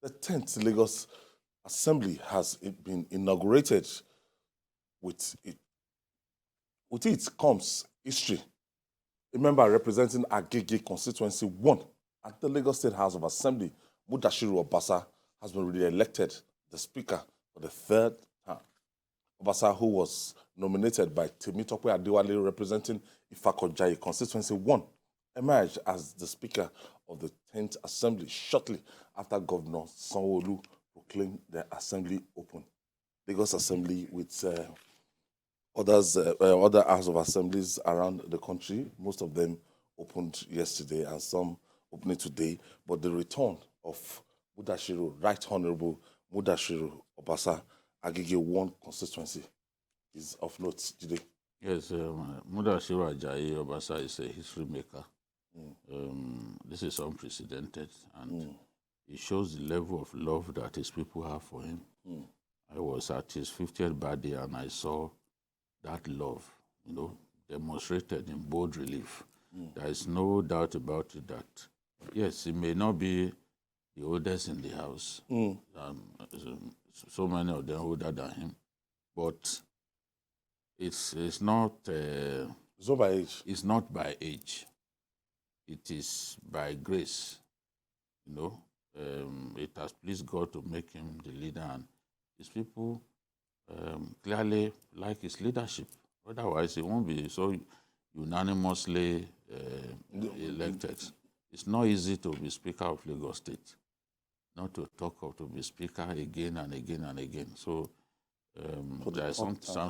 The 10th Lagos Assembly has been inaugurated. With it comes history. A member representing Agege constituency 1 at the Lagos State House of Assembly, Mudashiru Obasa, has been re-elected the Speaker for the 3rd time. Obasa, who was nominated by Temitope Adewale representing Ifakojayi constituency 1, emerged as the Speaker of the 10th Assembly shortly after Governor Sanwo-Olu proclaimed the Assembly open. Lagos Assembly with other House of Assemblies around the country, most of them opened yesterday and some opening today, but the return of Mudashiru, Right Honorable Mudashiru Obasa, Agege 1 constituency is of note today. Yes, Mudashiru Ajayi Obasa is a history maker. This is unprecedented, and it shows the level of love that his people have for him. I was at his 50th birthday and I saw that love, demonstrated in bold relief. There is no doubt about it that, yes, he may not be the oldest in the house. So many of them older than him, but it's not. It's not by age. It's not by age. It is by grace. It has pleased God to make him the leader, and his people clearly like his leadership. Otherwise, he won't be so unanimously elected. It's not easy to be Speaker of Lagos State, not to talk of to be Speaker again and again and again. So there's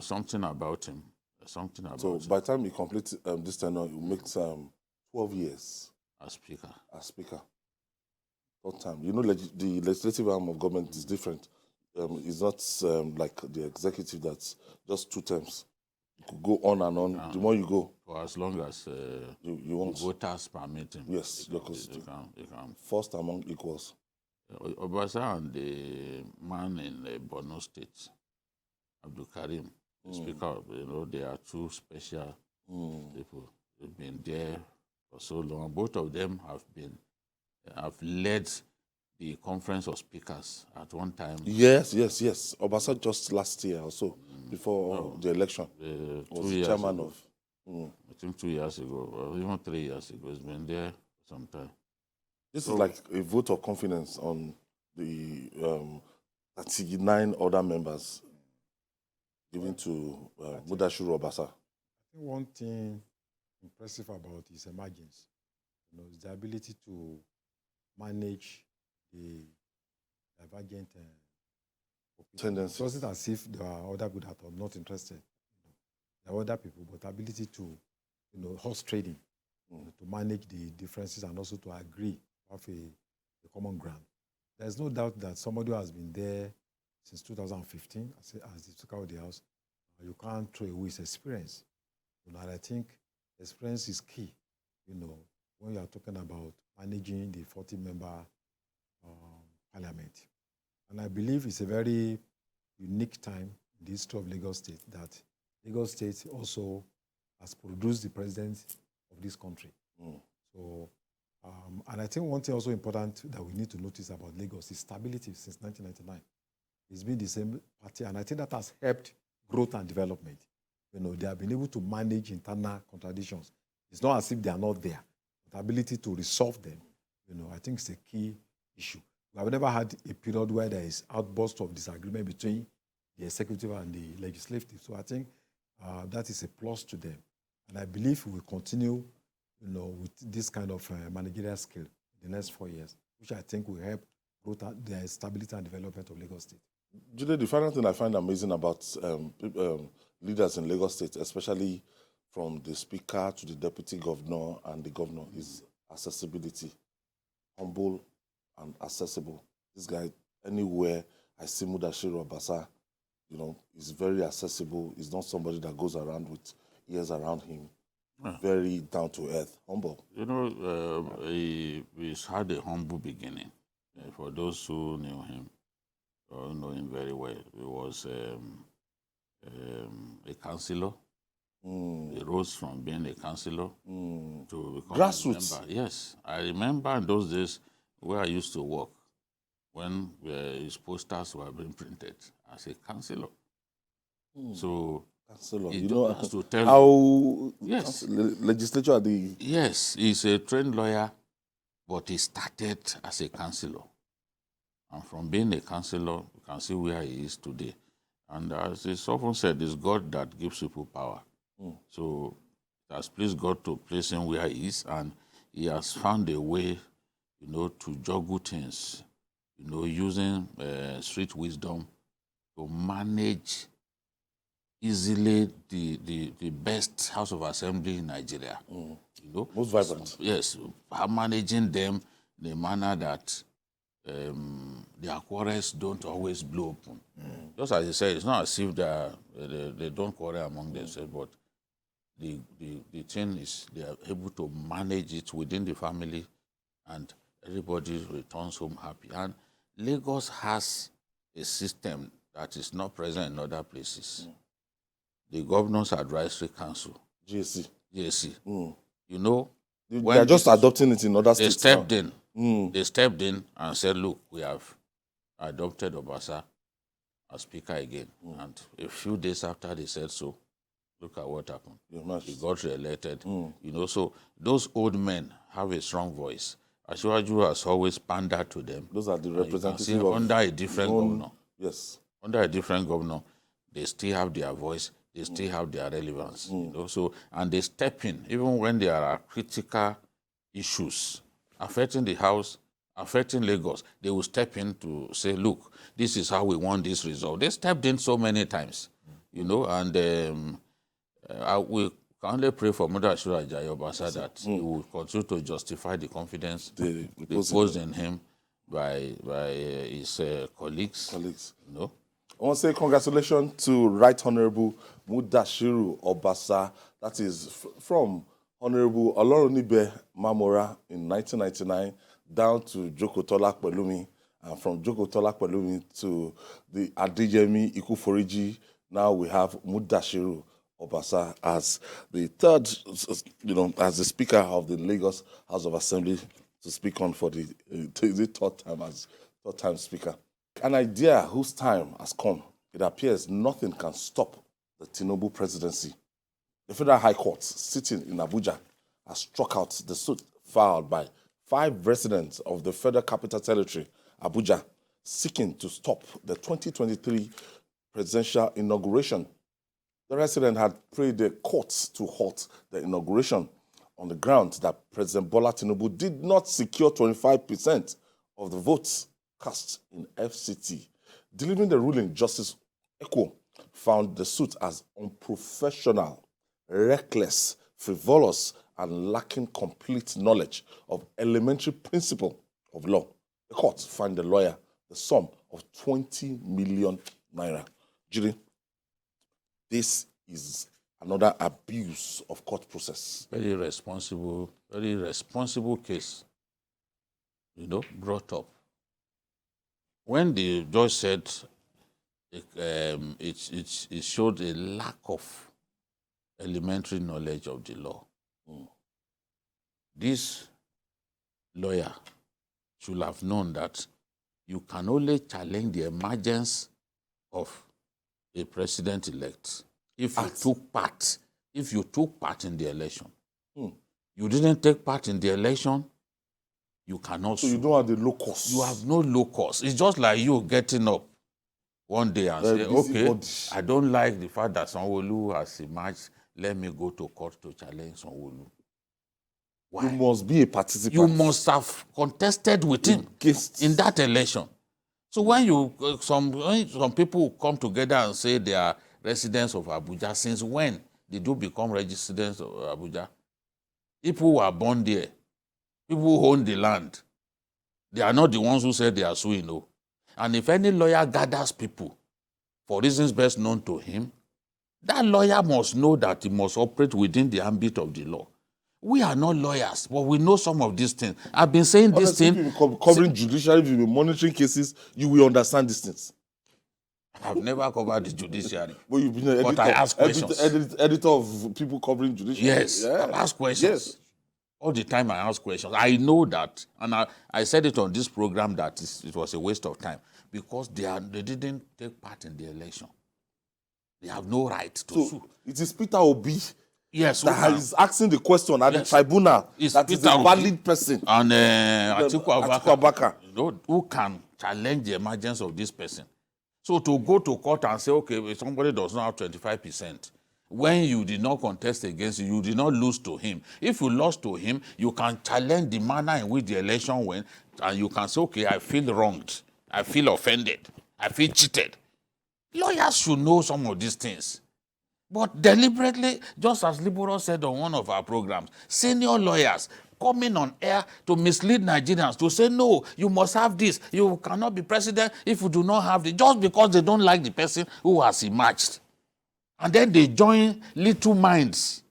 something about him. Something about him. By the time you complete this tenure, you make 12 years as Speaker. Third time. The legislative arm of government is different. It's not like the executive that's just 2 terms. You could go on and on. The more you go, for as long as you want. Voters permit him. Yes, you can. First among equals. Obasa and the man in Borno State, Abdul Karim, the Speaker, they are 2 special people. They've been there for so long. Both of them have led the Conference of Speakers at one time. Yes. Obasa just last year or so, before the election, was the chairman of. I think 2 years ago, or even 3 years ago. It's been there for some time. This is like a vote of confidence on the 39 other members given to Mudashiru Obasa. I think one thing impressive about his emergence, is the ability to manage the divergent tendencies. It wasn't as if there are other people that are not interested. There are other people, but ability to, horse trading, to manage the differences and also to agree, have a common ground. There's no doubt that somebody who has been there since 2015 as the Speaker of the House, you can't throw away his experience. And I think experience is key, when you are talking about managing the 40-member parliament. And I believe it's a very unique time in the history of Lagos State that Lagos State also has produced the president of this country. So, and I think one thing also important that we need to notice about Lagos is stability since 1999. It's been the same party, and I think that has helped growth and development. They have been able to manage internal contradictions. It's not as if they are not there. The ability to resolve them, I think it's a key issue. We have never had a period where there is outburst of disagreement between the executive and the legislative. So I think that is a plus to them. And I believe we will continue, with this kind of managerial skill in the next 4 years, which I think will help growth, the stability and development of Lagos State. Jude, the final thing I find amazing about leaders in Lagos State, especially from the Speaker to the Deputy Governor and the Governor, is accessibility. Humble and accessible. This guy, anywhere I see Mudashiru Obasa, is very accessible. He's not somebody that goes around with ears around him. Very down to earth, humble. He's had a humble beginning. For those who knew him, or know him very well, he was a councillor. He rose from being a councillor to become grassroots. a member. Yes, I remember in those days where I used to work. when his posters were being printed as a councillor. So Councillor, it you know has to tell how yes, legislature at the yes, he's a trained lawyer, but he started as a councillor. And from being a councillor, you can see where he is today. And as it's often said, it's God that gives people power. So it has pleased God to place him where he is, and he has found a way, to juggle things, using street wisdom to manage easily the best House of Assembly in Nigeria. most vibrant. Yes, managing them in a manner that their quarrels don't always blow open. Just as you said, it's not as if they don't quarrel among themselves, but the thing is they are able to manage it within the family, and everybody returns home happy. And Lagos has a system that is not present in other places. The Governor's Advisory Council, GSC. When They're just adopting it in other they states stepped now. in. They stepped in and said, look, we have adopted Obasa as Speaker again. And a few days after they said so, look at what happened. He got re-elected. So those old men have a strong voice. Asiwaju has always pandered to them. Those are the representatives under a different governor. Yes. Under a different governor, they still have their voice. They still have their relevance. And they step in, even when there are critical issues affecting the House, affecting Lagos, they will step in to say, look, this is how we want this result. They stepped in so many times, and we can only pray for Mudashiru Ajayi Obasa that he will continue to justify the confidence reposed in him by his colleagues. I want to say congratulations to Right Honorable Mudashiru Obasa. That is from Honorable Olorunibe Mamora in 1999 down to Joko Tola Pelumi, and from Joko Tola Pelumi to the Adeyemi Ikuforiji. Now we have Mudashiru Obasa as the third, as the Speaker of the Lagos House of Assembly to speak on for the third time Speaker. An idea whose time has come. It appears nothing can stop the Tinubu presidency. The Federal High Court, sitting in Abuja, has struck out the suit filed by 5 residents of the Federal Capital Territory, Abuja, seeking to stop the 2023 presidential inauguration. The resident had prayed the courts to halt the inauguration on the grounds that President Bola Tinubu did not secure 25% of the votes cast in FCT. Delivering the ruling, Justice Eko found the suit as unprofessional, reckless, frivolous, and lacking complete knowledge of elementary principle of law. The court fined the lawyer the sum of 20 million naira. Judy, this is another abuse of court process. Very responsible case, brought up. When the judge said it showed a lack of elementary knowledge of the law, this lawyer should have known that you can only challenge the emergence of a president-elect if you took part in the election. You didn't take part in the election, you cannot So sue. you don't have the locus. You have no locus. It's just like you getting up one day and say, okay, I don't like the fact that Sanwo-Olu has emerged. Let me go to court to challenge Sanwo-Olu. Why? You must be a participant. You must have contested with him in that election. So when some people come together and say they are residents of Abuja, since when did you become residents of Abuja? People who are born there, people who own the land, they are not the ones who say they are suing, no. And if any lawyer gathers people for reasons best known to him, that lawyer must know that he must operate within the ambit of the law. We are not lawyers, but we know some of these things. I've been saying this thing. If you've been covering judiciary, if you've been monitoring cases, you will understand these things. I've never covered the judiciary. But you've been an editor, I ask questions. editor of people covering judiciary. Yes, I ask questions. Yes. All the time I ask questions. I know that, and I said it on this program that it was a waste of time because they didn't take part in the election. They have no right to sue. It is Peter Obi that is asking the question at the tribunal that is a valid person. And Atiku Abubakar, who can challenge the emergence of this person. So to go to court and say, okay, if somebody does not have 25%, when you did not contest against him, you did not lose to him. If you lost to him, you can challenge the manner in which the election went, and you can say, okay, I feel wronged, I feel offended, I feel cheated. Lawyers should know some of these things. But deliberately, just as Libero said on one of our programs, senior lawyers coming on air to mislead Nigerians, to say, no, you must have this, you cannot be president if you do not have this, just because they don't like the person who has emerged. And then they join little minds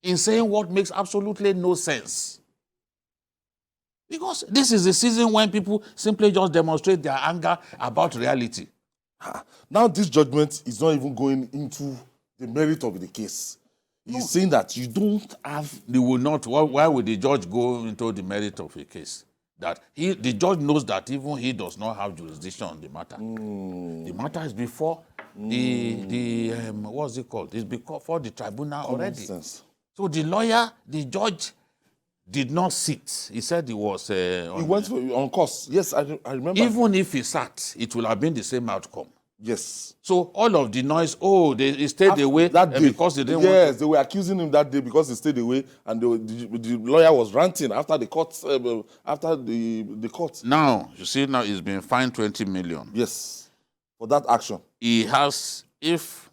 in saying what makes absolutely no sense. Because this is the season when people simply just demonstrate their anger about reality. Now this judgment is not even going into the merit of the case. He's saying that you don't have... They will not. Why would the judge go into the merit of a case? That the judge knows that even he does not have jurisdiction on the matter. The matter is before the what's it called? It's before the tribunal already. So the lawyer, the judge, did not sit. He said he was... he went on course. Yes, I remember. Even if he sat, it would have been the same outcome. Yes. So all of the noise, he stayed away that day, because they didn't want... Yes, they were accusing him that day because he stayed away, and the lawyer was ranting after the court. Now, you see, now he's been fined 20 million. Yes, for that action. He has, if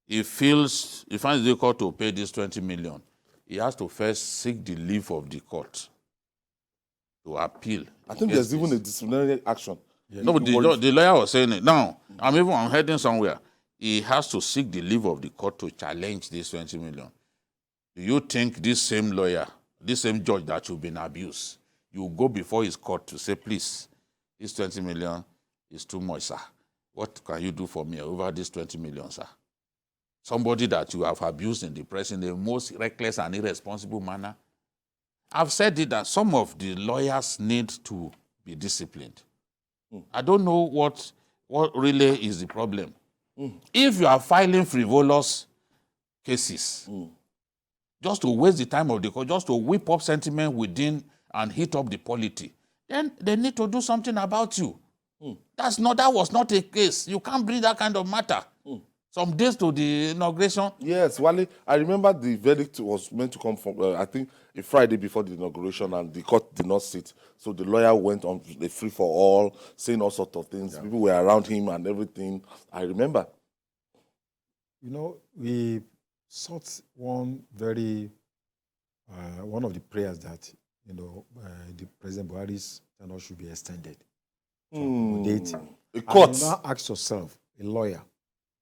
he finds it difficult to pay this 20 million, he has to first seek the leave of the court to appeal. I think there's even a disciplinary action. Yeah. No, but the lawyer was saying it. Now, I'm heading somewhere. He has to seek the leave of the court to challenge this 20 million. Do you think this same lawyer, this same judge that you've been abused, you go before his court to say, please, this 20 million is too much, sir. What can you do for me over this 20 million, sir? Somebody that you have abused in the press in the most reckless and irresponsible manner. I've said it that some of the lawyers need to be disciplined. I don't know what really is the problem. If you are filing frivolous cases, just to waste the time of the court, just to whip up sentiment within and heat up the polity, then they need to do something about you. That was not a case. You can't bring that kind of matter. Some days to the inauguration. Yes, Wale, I remember the verdict was meant to come from, I think, a Friday before the inauguration, and the court did not sit. So the lawyer went on a free-for-all, saying all sorts of things. Yeah. People were around him and everything. I remember. You know, we sought one of the prayers that, the President Buhari's tenure should be extended. A court. And you now ask yourself, a lawyer,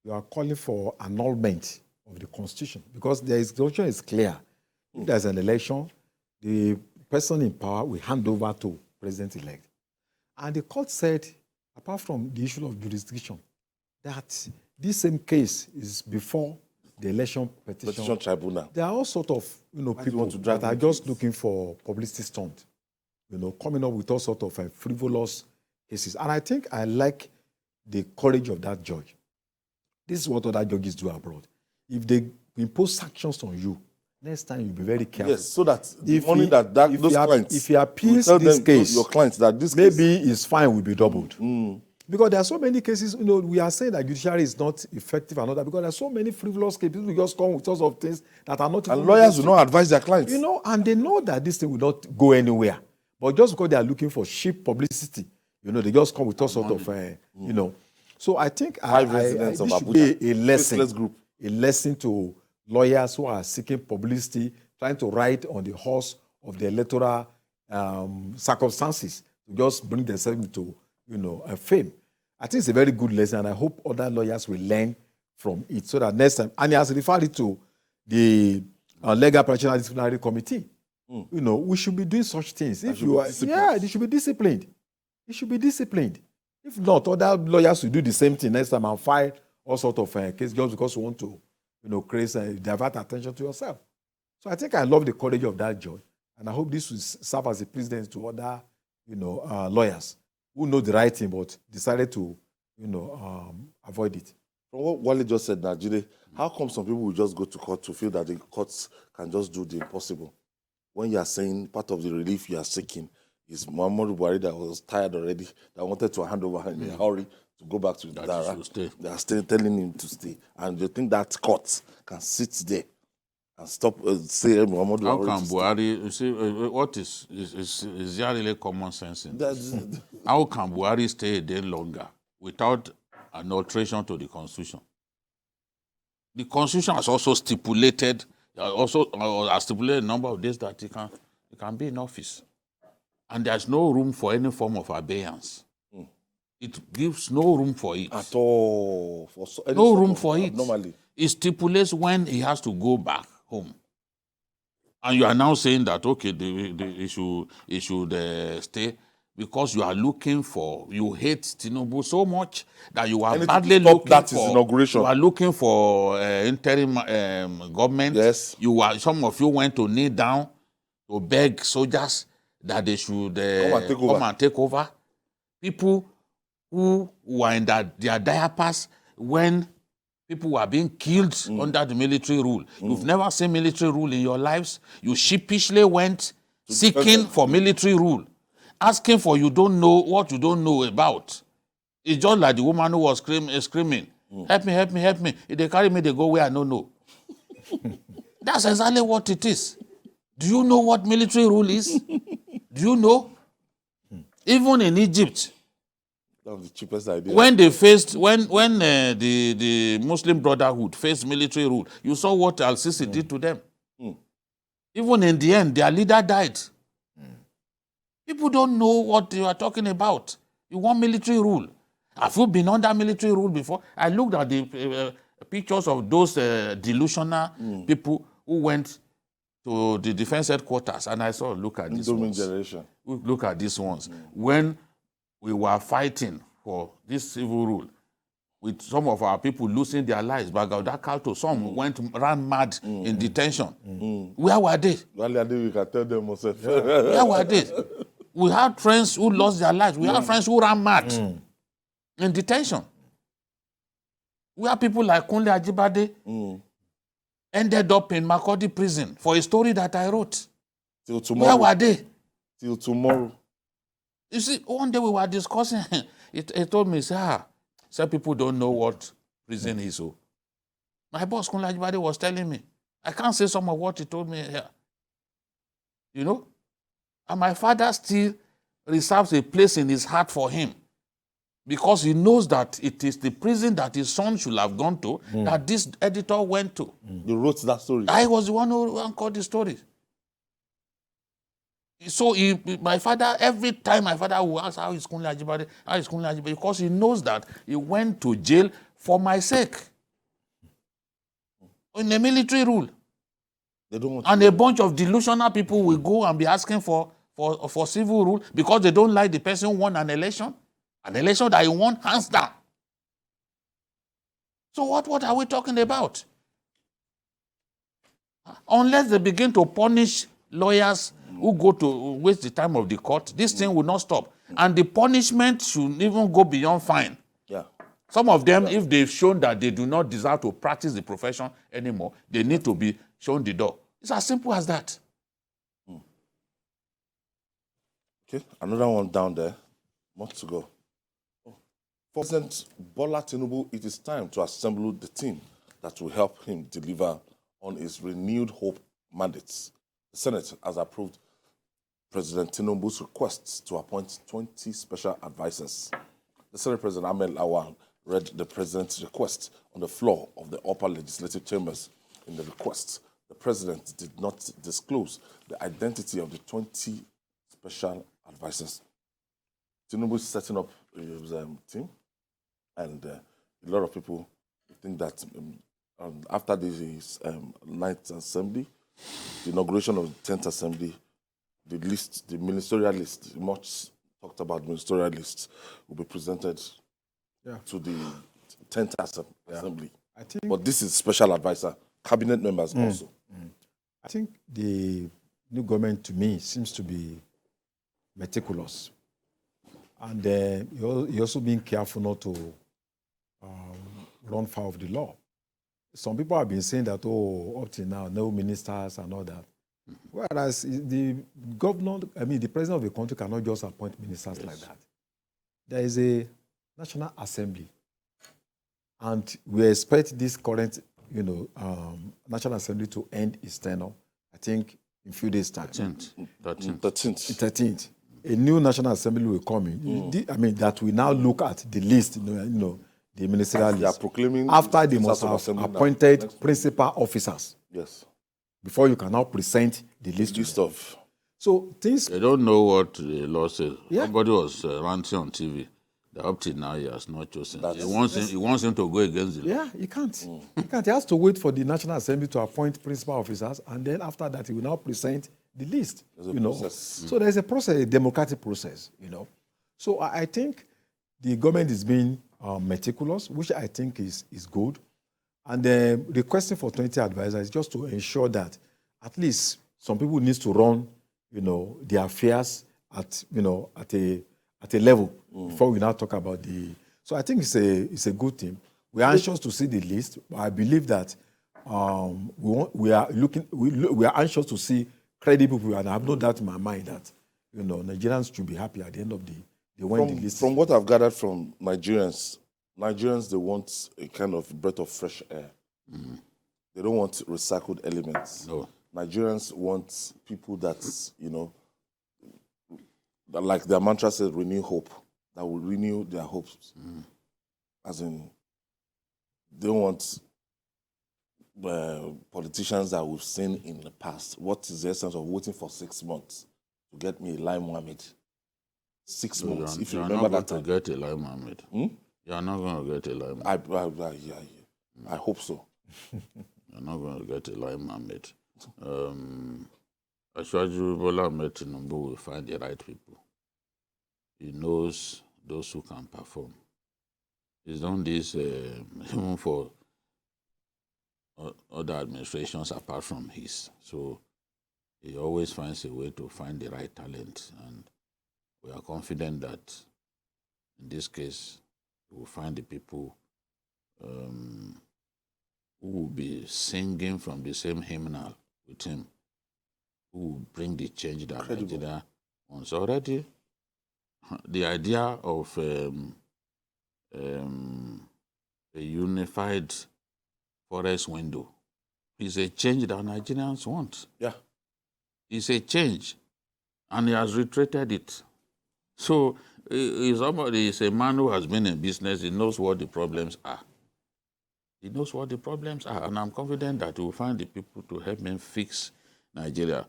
you are calling for annulment of the Constitution because the Constitution is clear. If there's an election, the person in power will hand over to President-elect. And the court said, apart from the issue of jurisdiction, that this same case is before the election petition tribunal. There are all sorts of people that are just looking for publicity stunt, coming up with all sorts of frivolous cases. And I think I like the courage of that judge. This is what other judges do abroad. If they impose sanctions on you, next time you'll be very careful. Yes, so that if he appeals this case, your clients that this maybe his fine will be doubled. Because there are so many cases, we are saying that judiciary is not effective and all that because there are so many frivolous cases. People just come with sorts of things that are not. And lawyers will not advise their clients. And they know that this thing will not go anywhere. But just because they are looking for cheap publicity, they just come with all sorts of, So I think this should be a lesson to lawyers who are seeking publicity, trying to ride on the horse of the electoral circumstances to just bring themselves into, fame. I think it's a very good lesson, and I hope other lawyers will learn from it so that next time, and he has referred it to the Legal Practitioner Disciplinary Committee. We should be doing such things. If you are, they should be disciplined. It should be disciplined. If not, other lawyers will do the same thing next time and file all sorts of cases just because you want to, divert attention to yourself. So I think I love the courage of that judge, and I hope this will serve as a precedent to other, lawyers who know the right thing but decided to, avoid it. From what Wale just said, Nigeria, how come some people will just go to court to feel that the courts can just do the impossible? When you are saying part of the relief you are seeking is Muhammadu Buhari that was tired already, that wanted to hand over in a hurry to go back to Dara. They are still telling him to stay. And you think that court can sit there and stop say Muhammadu How Buhari can to stay? Buhari, you see, what is there really common sense in this? How can Buhari stay a day longer without an alteration to the Constitution? The Constitution has also stipulated, has stipulated a number of days that he can be in office. And there's no room for any form of abeyance. It gives no room for it. At all. For no room for it. Normally. It stipulates when he has to go back home. And you are now saying that, okay, he should stay because you are looking for, you hate Tinubu so much that you are badly looking for inauguration. You are looking for interim government. Yes. Some of you went to kneel down to beg soldiers that they should come and take over. People who were in their diapers when people were being killed under the military rule. You've never seen military rule in your lives. You sheepishly went seeking for military rule, asking for you don't know what you don't know about. It's just like the woman who was screaming, help me, help me, help me. If they carry me, they go where I don't know. That's exactly what it is. Do you know what military rule is? Do you know? Even in Egypt, that was the cheapest idea. when they faced, when the Muslim Brotherhood faced military rule, you saw what Al-Sisi did to them. Even in the end, their leader died. People don't know what you are talking about. You want military rule. Have you been under military rule before? I looked at the pictures of those delusional people who went to the defense headquarters, and I saw, look at these ones. Generation. Look at these ones. When we were fighting for this civil rule, with some of our people losing their lives, Bagauda some ran mad in detention. Where were they? We can tell them also. Where were they? We had friends who lost their lives. We had friends who ran mad in detention. We have people like Kunle Ajibade ended up in Makurdi prison for a story that I wrote. Till tomorrow. Where were they? Till tomorrow. You see, one day we were discussing, he told me, some people don't know what prison is. So my boss, Kunle Ajibade, was telling me, I can't say some of what he told me here. You know? And my father still reserves a place in his heart for him because he knows that it is the prison that his son should have gone to that this editor went to. You wrote that story? I was the one who anchored the story. So my father, every time my father will ask, how is Kunle Ajibade? Because he knows that he went to jail for my sake. In the military rule. They don't want and a bunch of delusional people will go and be asking for civil rule because they don't like the person who won an election that he won hands down. So what are we talking about? Unless they begin to punish lawyers who go to waste the time of the court, this thing will not stop. And the punishment should even go beyond fine. Yeah. Some of them, if they've shown that they do not desire to practice the profession anymore, they need to be shown the door. It's as simple as that. Okay, another one down there. More to go. For President Bola Tinubu, it is time to assemble the team that will help him deliver on his renewed hope mandates. The Senate has approved President Tinubu's request to appoint 20 special advisors. The Senate President Ahmed Lawal read the President's request on the floor of the upper legislative chambers. In the request, the President did not disclose the identity of the 20 special advisors. Tinubu is setting up his team, and a lot of people think that after this 9th Assembly, the inauguration of the 10th Assembly, the ministerial list, much talked about ministerial lists, will be presented to the 10th Assembly. I think, but this is special advisor, cabinet members also. I think the new government, to me, seems to be meticulous. And you're also being careful not to run foul of the law. Some people have been saying that, oh, up till now, no ministers and all that. Whereas the the president of the country cannot just appoint ministers like that. There is a National Assembly. And we expect this current, National Assembly to end its tenure, I think, in a few days' time. 13th. A new National Assembly will come in. That will now look at the list, the ministerial list. They are proclaiming after they must have appointed principal officers. Yes. Before you can now present the list of. So things. They don't know what the law says. Yeah. Somebody was ranting on TV. That up till now he has not chosen. He wants him to go against the law. Yeah, he can't. He can't. He has to wait for the National Assembly to appoint principal officers, and then after that he will now present the list. So there's a process, a democratic process. So I think the government is being meticulous, which I think is good. And requesting for 20 advisors just to ensure that at least some people need to run, their affairs at a level before we now talk about the. So I think it's a good thing. We are anxious to see the list. I believe that we are anxious to see credible people, and I have no doubt in my mind that Nigerians should be happy at the end of the day when the list. From what I've gathered from Nigerians, they want a kind of breath of fresh air. They don't want recycled elements. No. Nigerians want people that, that, like their mantra says, renew hope, that will renew their hopes. As in, they don't want politicians that we've seen in the past. What is the essence of waiting for 6 months to get me a Lai Mohammed? 6 months. If you remember that time. You're not going to get a Lai Mohammed. You're not going to get a Lai Mohammed. I hope so. You're not going to get a Lai Mohammed. Ashwaju Bola Ahmed Tinubu will find the right people. He knows those who can perform. He's done this even for other administrations apart from his. So he always finds a way to find the right talent. And we are confident that in this case, we will find the people who will be singing from the same hymnal with him, who will bring the change that Nigeria wants. Already, the idea of a unified forest window is a change that Nigerians want. Yeah. It's a change, and he has reiterated it. So he's a man who has been in business. He knows what the problems are. He knows what the problems are, and I'm confident that he will find the people to help him fix Nigeria.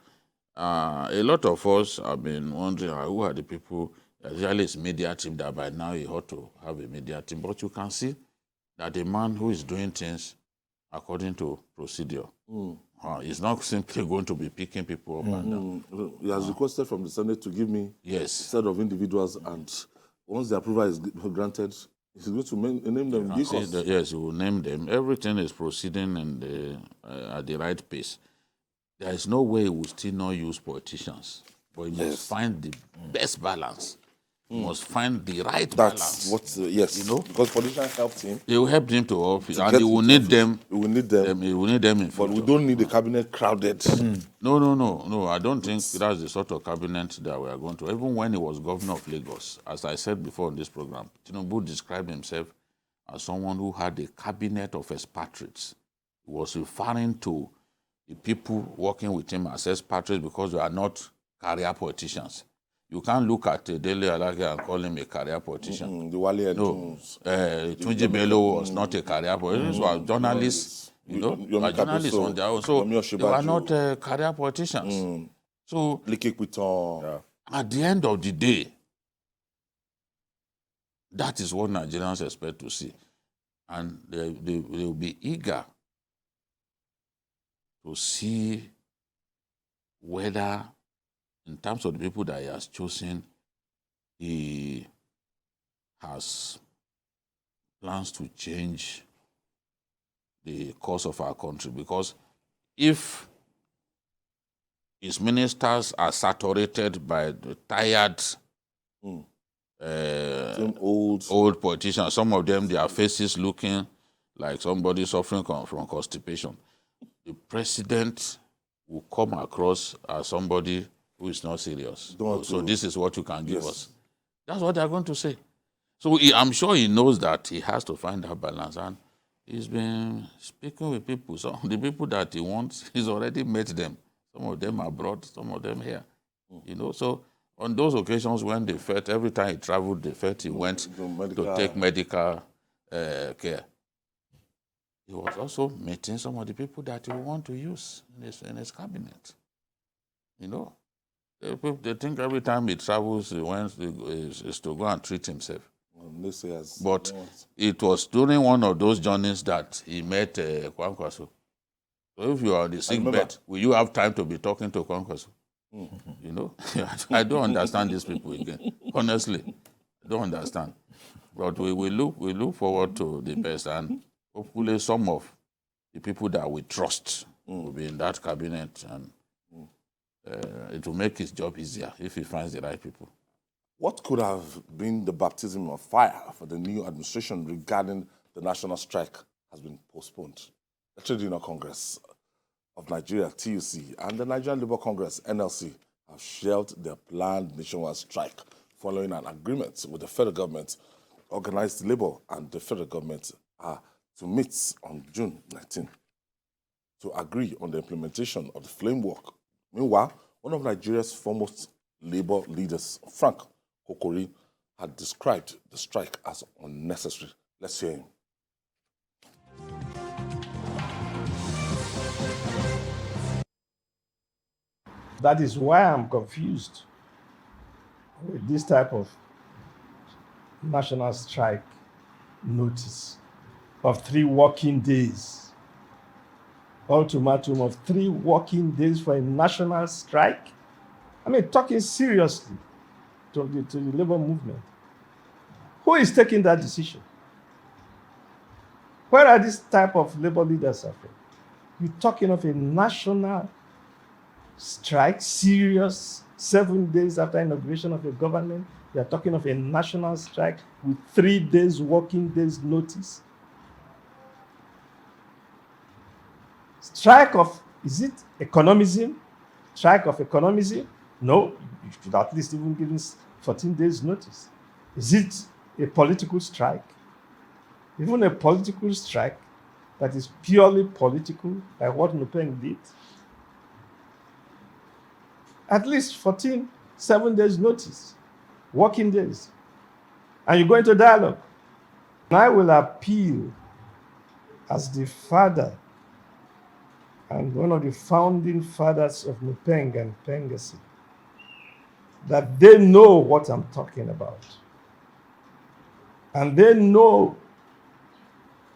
A lot of us have been wondering who are the people. Usually it's media team that by now he ought to have a media team. But you can see that a man who is doing things according to procedure is not simply going to be picking people up and down. He has requested from the Senate to give me a set of individuals, and once the approval is granted, he's going to name them. Yes, he will name them. Everything is proceeding at the right pace. There is no way he will still not use politicians, but he must find the best balance. He must find the right balance. Because politicians helped him. They will help him to office, and he will need them. He will need them. He will need them in But we don't need the cabinet crowded. No. I don't think that's the sort of cabinet that we are going to. Even when he was governor of Lagos, as I said before in this program, Tinubu described himself as someone who had a cabinet of expatriates. He was referring to the people working with him as expatriates because they are not career politicians. You can't look at Dele Alake and call him a career politician. Tunji Bello was not a career politician. These were journalists, journalists on their own. So they were not career politicians. So at the end of the day, that is what Nigerians expect to see. And they will be eager to see whether, in terms of the people that he has chosen, he has plans to change the course of our country. Because if His ministers are saturated by the tired, Some old. old politicians. Some of them, their faces looking like somebody suffering from constipation. The president will come across as somebody who is not serious. So this is what you can give us. That's what they're going to say. So I'm sure he knows that he has to find that balance. And he's been speaking with people. Some of the people that he wants, he's already met them. Some of them abroad, some of them here. You know, so on those occasions when they felt, every time he traveled, they felt he went to take medical care. He was also meeting some of the people that he want to use in his cabinet. You know, they think every time he travels, is to go and treat himself. But it was during one of those journeys that he met Kwankwaso. So if you are on the sick bed, will you have time to be talking to Kwankwaso? You know, I don't understand these people again. Honestly, I don't understand. But we look forward to the best, and hopefully some of the people that we trust will be in that cabinet, and it will make his job easier if he finds the right people. What could have been the baptism of fire for the new administration regarding the national strike has been postponed? The Trade Union Congress of Nigeria, TUC, and the Nigerian Labour Congress, NLC, have shelved their planned nationwide strike following an agreement with the federal government. Organized Labour and the federal government are to meet on June 19 to agree on the implementation of the framework. Meanwhile, one of Nigeria's foremost Labour leaders, Frank Kokori, had described the strike as unnecessary. Let's hear him. That is why I'm confused with this type of national strike notice of 3 working days. Ultimatum of 3 working days for a national strike. I mean, talking seriously to the labor movement. Who is taking that decision? Where are these type of labor leaders from? You're talking of a national strike, serious, 7 days after inauguration of a government. You're talking of a national strike with 3 days working days notice. Strike of, is it economism? Strike of economism? No, you should at least even give us 14 days notice. Is it a political strike? Even a political strike that is purely political, like what Nupeng did? At least 7 days notice, working days. And you go into dialogue. And I will appeal as the father and one of the founding fathers of Nupeng and Pengasi, that they know what I'm talking about. And they know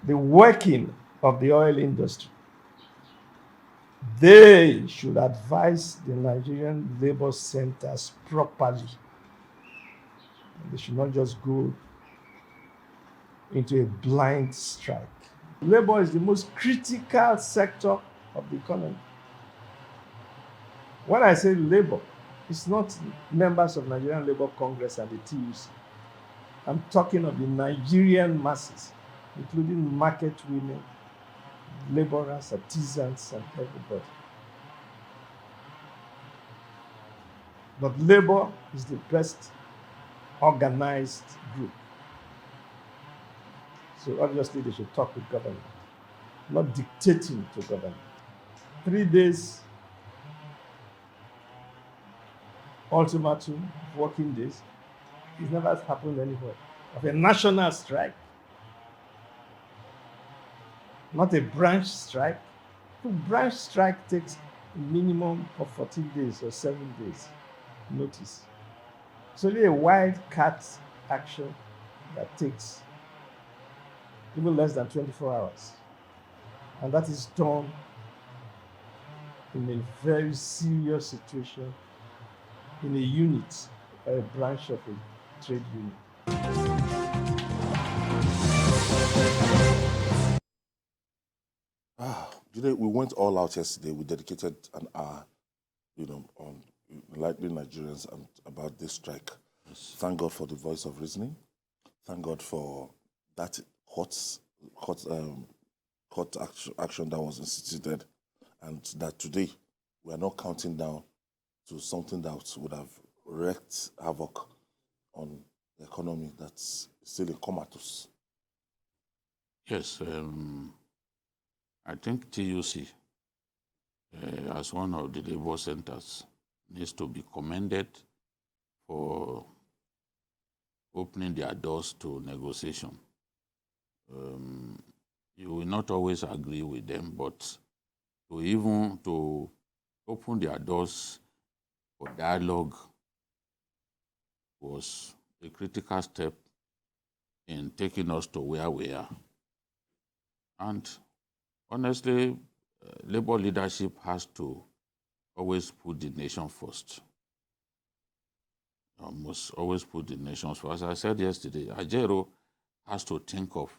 the working of the oil industry. They should advise the Nigerian labor centers properly. They should not just go into a blind strike. Labor is the most critical sector of the economy. When I say labor, it's not members of Nigerian Labour Congress and the TUC. I'm talking of the Nigerian masses, including market women, laborers, artisans, and everybody. But labor is the best organized group. So obviously they should talk with government, not dictating to government. 3 days ultimatum, working days, it never happened anywhere. Of a national strike, not a branch strike. A branch strike takes a minimum of 14 days or 7 days notice. It's only a wildcat action that takes even less than 24 hours. And that is done in a very serious situation in a unit, a branch of a trade union. We went all out yesterday. We dedicated an hour on enlightening Nigerians about this strike. Yes. Thank God for the voice of reasoning. Thank God for that court action that was instituted, and that today we are not counting down to something that would have wreaked havoc on the economy that's still in comatose. Yes, I think TUC, as one of the labor centers, needs to be commended for opening their doors to negotiation. You will not always agree with them, but to open their doors for dialogue was a critical step in taking us to where we are. And honestly, labor leadership has to always put the nation first. Must always put the nation first. As I said yesterday, Ajero has to think of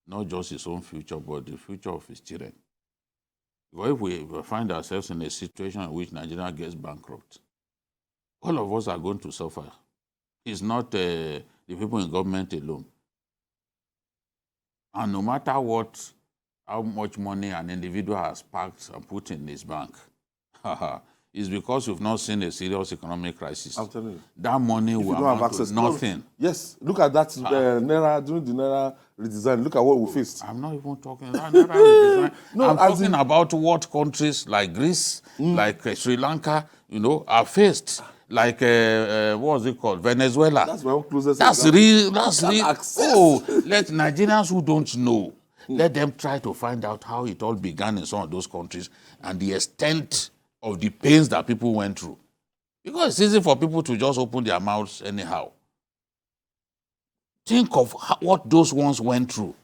not just his own future, but the future of his children. Because if we find ourselves in a situation in which Nigeria gets bankrupt, all of us are going to suffer. It's not the people in government alone. And no matter how much money an individual has packed and put in his bank, it's because you've not seen a serious economic crisis. I'm telling you. That money will amount to nothing. Yes, look at that Naira, during the Naira redesign. Look at what we faced. I'm not even talking about Naira redesign. No, I'm talking about what countries like Greece, like Sri Lanka, are faced. Like, what was it called? Venezuela. That's my own closest That's example. real. Oh, let Nigerians who don't know, let them try to find out how it all began in some of those countries and the extent of the pains that people went through. Because it's easy for people to just open their mouths anyhow. Think of what those ones went through.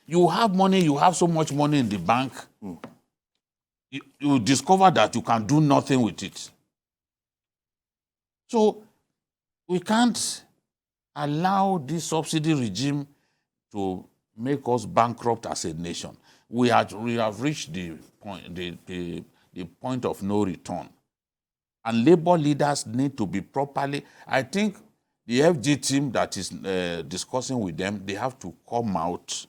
You have money, you have so much money in the bank, you discover that you can do nothing with it. So we can't allow this subsidy regime to make us bankrupt as a nation. We have reached the point of no return. And labor leaders need to be properly, I think the FG team that is discussing with them, they have to come out,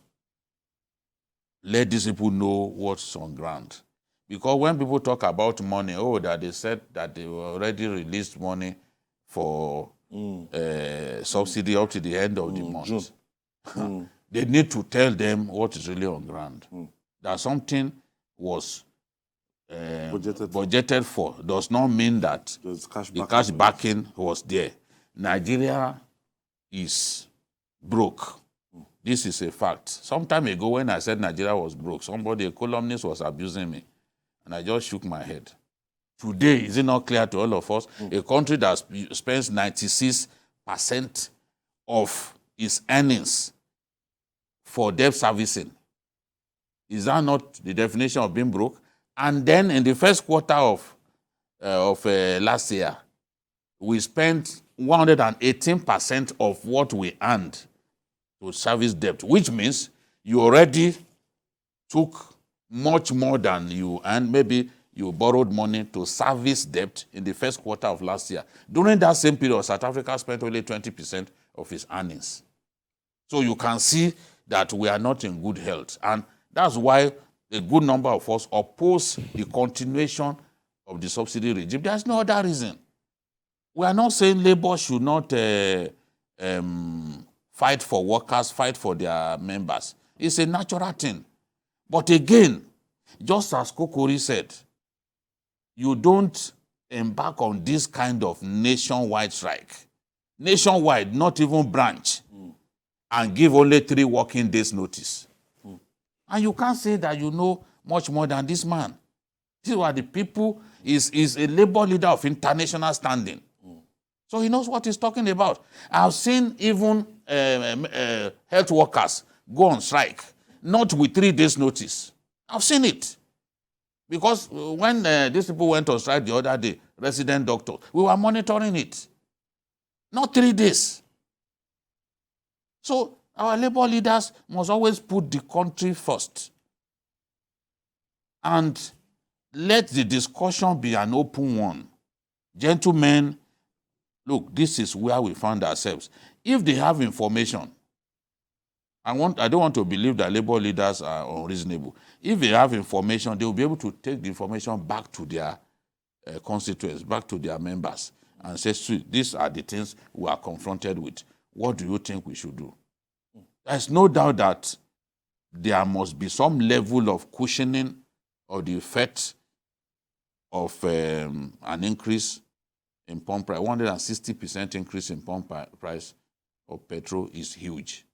let these people know what's on ground. Because when people talk about money, that they said that they already released money for subsidy up to the end of the month. They need to tell them what is really on ground. That something was budgeted for does not mean that the cash backing was there. Nigeria is broke. This is a fact. Some time ago when I said Nigeria was broke, a columnist was abusing me, and I just shook my head. Today, is it not clear to all of us? A country that spends 96% of its earnings for debt servicing. Is that not the definition of being broke? And then in the first quarter of last year, we spent 118% of what we earned to service debt, which means you already took much more than you earned. Maybe you borrowed money to service debt in the first quarter of last year. During that same period, South Africa spent only 20% of its earnings. So you can see that we are not in good health. And that's why a good number of us oppose the continuation of the subsidy regime. There's no other reason. We are not saying labor should not fight for workers, fight for their members. It's a natural thing. But again, just as Kokori said, you don't embark on this kind of nationwide strike. Nationwide, not even branch, and give only 3 working days notice. And you can't say that you know much more than this man. These were the people, is a labor leader of international standing. So he knows what he's talking about. I've seen even health workers go on strike, not with 3 days notice. I've seen it. Because when these people went on strike the other day, resident doctors, we were monitoring it. Not 3 days. So our labor leaders must always put the country first. And let the discussion be an open one. Gentlemen, look, this is where we found ourselves. If they have information, I don't want to believe that labor leaders are unreasonable. If they have information, they will be able to take the information back to their constituents, back to their members, and say, "See, these are the things we are confronted with. What do you think we should do?" There's no doubt that there must be some level of cushioning of the effect of an increase in pump price. 160% increase in pump price of petrol is huge.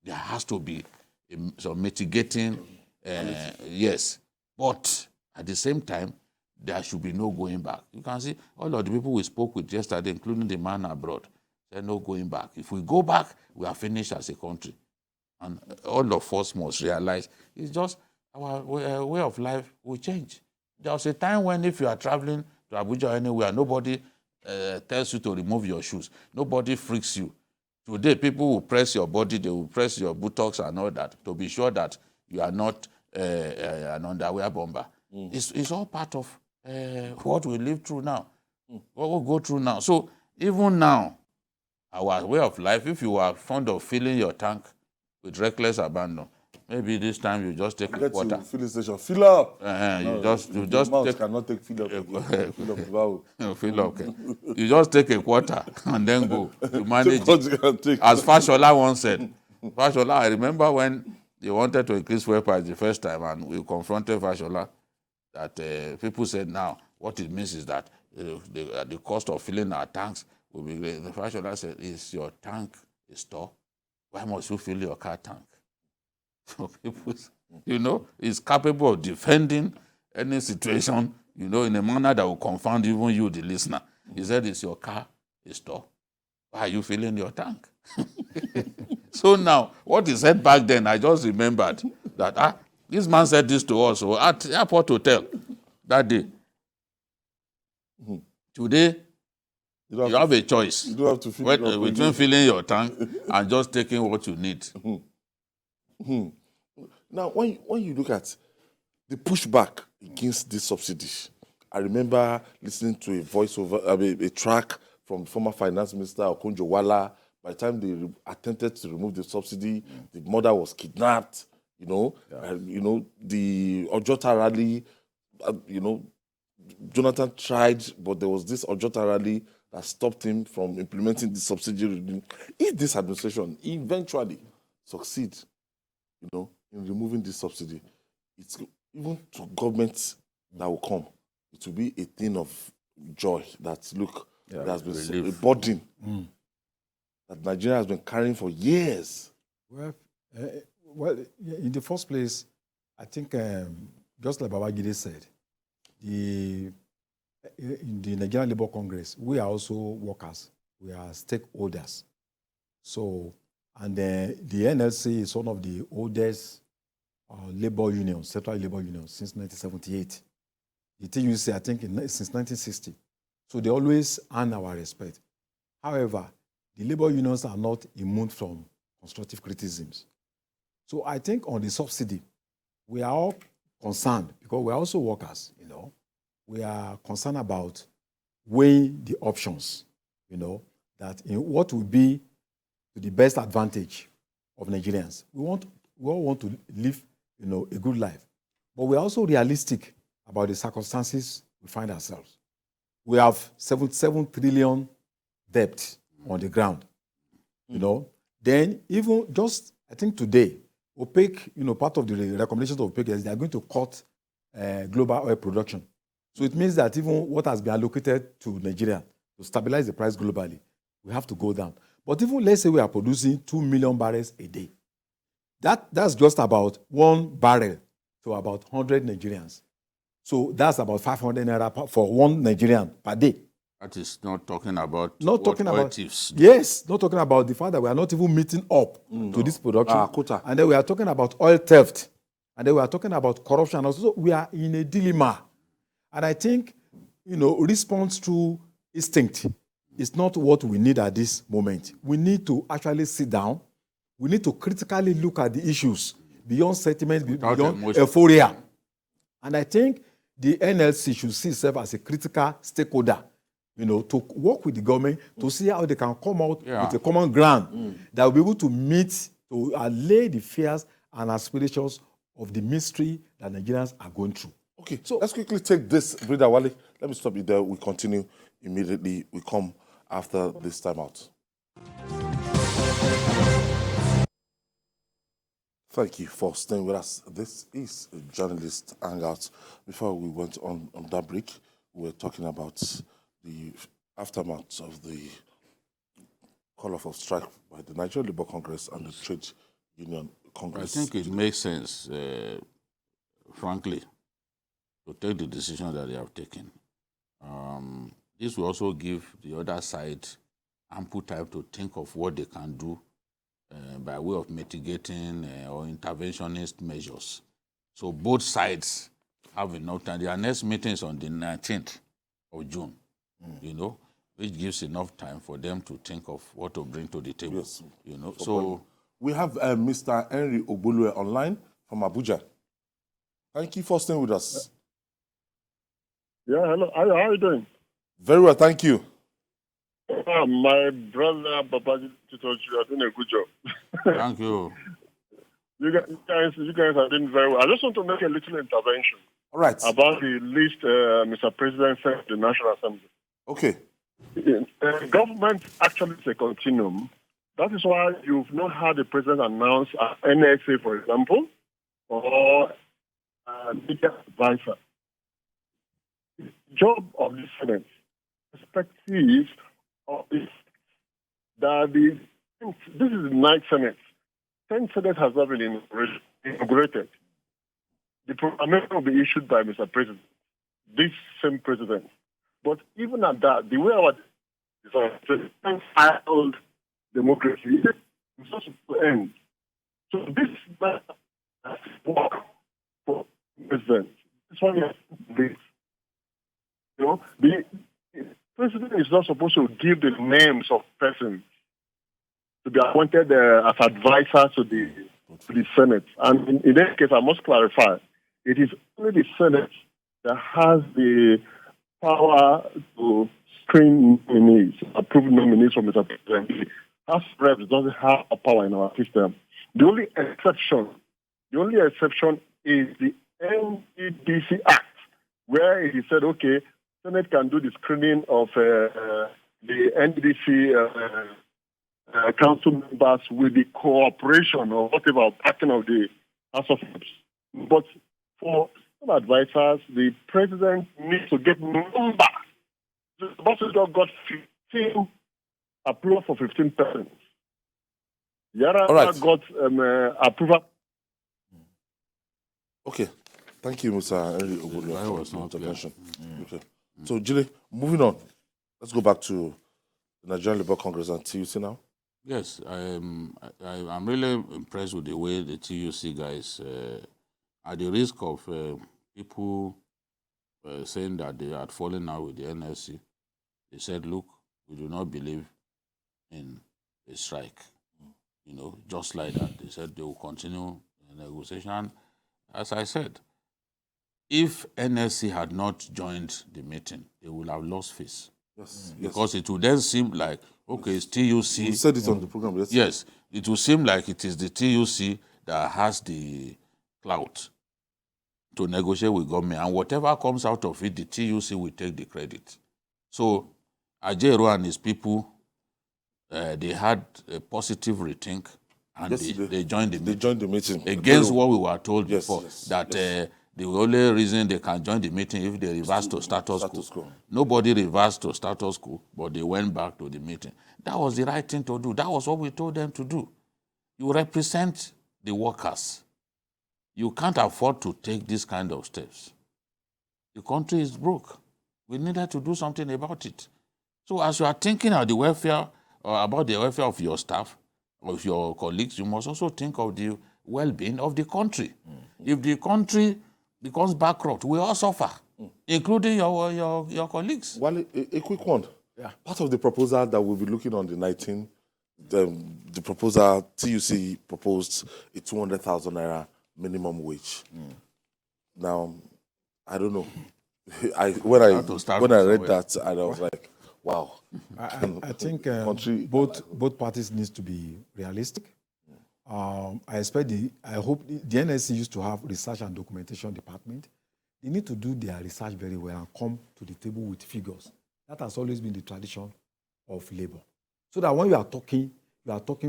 There has to be some mitigating, yes. But at the same time, there should be no going back. You can see all of the people we spoke with yesterday, including the man abroad, said no going back. If we go back, we are finished as a country. And all of us must realize it's just our way of life will change. There was a time when if you are traveling to Abuja or anywhere, nobody tells you to remove your shoes. Nobody freaks you. Today, people will press your body, they will press your buttocks and all that to be sure that you are not an underwear bomber. It's all part of what we live through now, what we go through now. So even now, our way of life, if you are fond of filling your tank with reckless abandon, maybe this time you just take a quarter. Filling station, fill up. You just take, cannot take fill up. Fill up, wow. Fill up. Okay. You just take a quarter and then go to manage it. As Fashola once said, Fashola, I remember when they wanted to increase fuel price the first time, and we confronted Fashola that people said, now what it means is that the cost of filling our tanks will be great. The Fashola said, is your tank a store? Why must you fill your car tank? So people, is capable of defending any situation, in a manner that will confound even you, the listener. He said, is your car a store? Why are you filling your tank? So now, what he said back then, I just remembered that this man said this to us at the airport hotel that day. Today, you have a choice. You don't have to fill it up between filling your tank and just taking what you need. Now, when you look at the pushback against this subsidy, I remember listening to a voiceover, a track from former Finance Minister Okonjo-Iweala. By the time they attempted to remove the subsidy, the mother was kidnapped. The Ojota rally, Jonathan tried, but there was this Ojota rally that stopped him from implementing the subsidy. If this administration eventually succeeds, in removing this subsidy, it's even to governments that will come, it will be a thing of joy that, look, there has been a burden that Nigeria has been carrying for years. Well, in the first place, I think, just like Babajide said, in the Nigerian Labour Congress, we are also workers. We are stakeholders. So, and the NLC is one of the oldest labor unions, central labor unions, since 1978. The TVC, I think, since 1960. So they always earn our respect. However, the labor unions are not immune from constructive criticisms. So I think on the subsidy, we are all concerned because we are also workers, We are concerned about weighing the options, that in what will be to the best advantage of Nigerians. We all want to live, a good life. But we are also realistic about the circumstances we find ourselves. We have 77 trillion debt on the ground, Then even just, I think today, OPEC, part of the recommendations of OPEC is they are going to cut global oil production. So it means that even what has been allocated to Nigeria to stabilize the price globally, we have to go down. But even let's say we are producing 2 million barrels a day. That's just about 1 barrel to about 100 Nigerians. So that's about 500 naira for 1 Nigerian per day. That is not talking about oil thieves. Yes, not talking about the fact that we are not even meeting up to this production. Quota. And then we are talking about oil theft. And then we are talking about corruption. Also, so we are in a dilemma. And I think, response to instinct is not what we need at this moment. We need to actually sit down. We need to critically look at the issues beyond sentiment, beyond euphoria. And I think the NLC should see itself as a critical stakeholder, to work with the government to see how they can come out with a common ground that will be able to meet, to allay the fears and aspirations of the mystery that Nigerians are going through. Okay, so let's quickly take this, Brother Wale. Let me stop you there. We continue immediately. We come after this time out. Thank you for staying with us. This is a journalist hangout. Before we went on that break, we were talking about the aftermath of the call-off of strike by the Nigerian Labour Congress and the Trade Union Congress. I think it makes sense, frankly, to take the decision that they have taken. This will also give the other side ample time to think of what they can do by way of mitigating or interventionist measures. So both sides have enough time. Their next meeting is on the 19th of June, which gives enough time for them to think of what to bring to the table. Yes. So we have Mr. Henry Ogbulue online from Abuja. Thank you for staying with us. Yeah, hello. How are you doing? Very well, thank you. My brother, Babaji, you are doing a good job. Thank you. You guys are doing very well. I just want to make a little intervention. All right. About the list Mr. President sent to the National Assembly. Okay. Government actually is a continuum. That is why you've not had the president announce an NSA, for example, or media advisor. The job of the Senate, perspective of this, that this is the 9th Senate. 10th Senate has not been inaugurated. The proclamation will be issued by Mr. President, this same president. But even at that, the way our old democracy is supposed to end. So this work for president. This one is the president is not supposed to give the names of persons to be appointed as advisors to the Senate. And in that case, I must clarify, it is only the Senate that has the power to screen nominees, approve nominees from Mr. President. House Reps doesn't have a power in our system. The only exception is the NDC Act, where it is said, okay, Senate can do the screening of the NDC council members with the cooperation or whatever backing of the House of Reps. But for some advisors, the president needs to get numbers. The ambassador got 15 approval for 15 persons. Yara got approval. Okay. Thank you, Mr. Henry Ogbulue, for your intervention. Okay. So, Jile, moving on. Let's go back to the Nigerian Labour Congress and TUC now. Yes, I'm really impressed with the way the TUC guys, at the risk of people saying that they had fallen out with the NLC, they said, look, we do not believe in a strike. Just like that. They said they will continue the negotiation. As I said, if NLC had not joined the meeting, they would have lost face. Yes. Because it would then seem like, okay, it's TUC. We said it on the program yesterday. Yes, it will seem like it is the TUC that has the clout to negotiate with government, and whatever comes out of it, the TUC will take the credit. So, Ajero and his people, they had a positive rethink, and they joined the meeting. They joined the meeting. Against what we were told before, that the only reason they can join the meeting if they reverse to status quo. Nobody reversed to status quo, but they went back to the meeting. That was the right thing to do. That was what we told them to do. You represent the workers. You can't afford to take this kind of steps. The country is broke. We needed to do something about it. So as you are thinking of the welfare, or about the welfare of your staff, of your colleagues, you must also think of the well-being of the country. If the country becomes bankrupt, we all suffer, including your colleagues. Well, a quick one. Yeah. Part of the proposal that we'll be looking on the 19th, the proposal, TUC proposed a 200,000 naira minimum wage. Now, I don't know. to start When I from read somewhere. that, and I was like, wow. I think Country- both parties needs to be realistic. I hope the NSC used to have research and documentation department. They need to do their research very well and come to the table with figures. That has always been the tradition of labor. So that when you are talking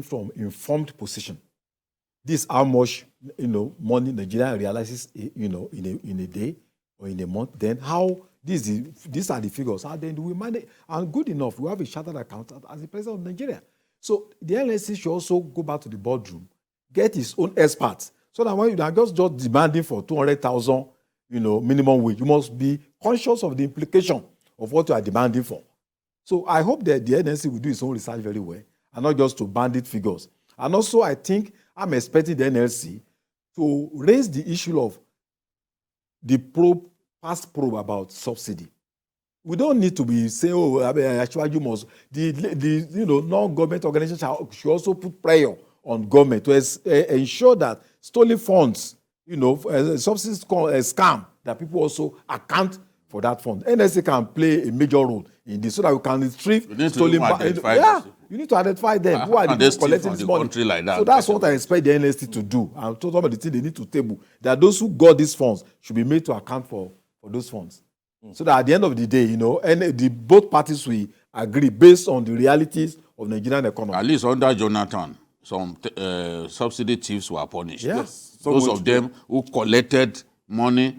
from informed position. This is how much money Nigeria realizes in a day or in a month. Then how these are the figures. How then do we manage? And good enough, we have a chartered accountant as the president of Nigeria. So the NSC should also go back to the boardroom, get his own experts, so that when you are just demanding for 200,000, minimum wage, you must be conscious of the implication of what you are demanding for. So I hope that the NSC will do its own research very well, and not just to bandit figures. And also, I think I'm expecting the NLC to raise the issue of the past probe about subsidy. We don't need to be saying, actually, you must. The non-government organizations should also put pressure on government to ensure that stolen funds, subsidies scam, that people also account for that fund. NSA can play a major role in this so that we can retrieve stolen money. Yeah, you need to identify them. Who are the people collecting this money? Like that, so that's what I expect the NSC to do. And some of the things they need to table, that those who got these funds should be made to account for those funds. So that at the end of the day, and both parties will agree based on the realities of Nigerian economy. At least under Jonathan, some subsidy thieves were punished. Yeah. Yes. Those of them who collected money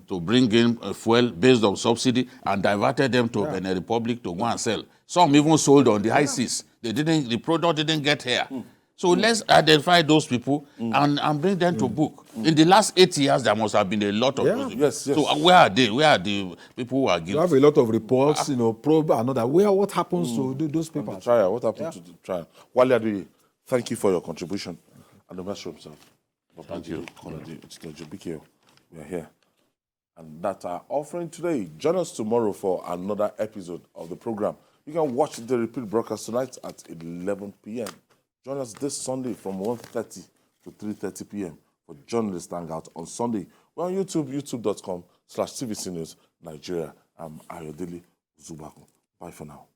to bring in fuel based on subsidy and diverted them to Benin Republic to go and sell. Some even sold on the high seas. The product didn't get here. So let's identify those people and bring them to book. In the last 8 years, there must have been a lot of those people. Yes. So where are they? Where are the people who are guilty? You have a lot of reports, probe another. What happens to those people? Trial. What happened to the trial? Wale Adeoye, thank you for your contribution. And the master himself. Thank you. We are here. And that's our offering today. Join us tomorrow for another episode of the program. You can watch the repeat broadcast tonight at 11 p.m. Join us this Sunday from 1:30 to 3:30 p.m. for Journalist Hangout on Sunday. We're on YouTube, youtube.com/TVC News Nigeria. I'm Ayodele Zubaku. Bye for now.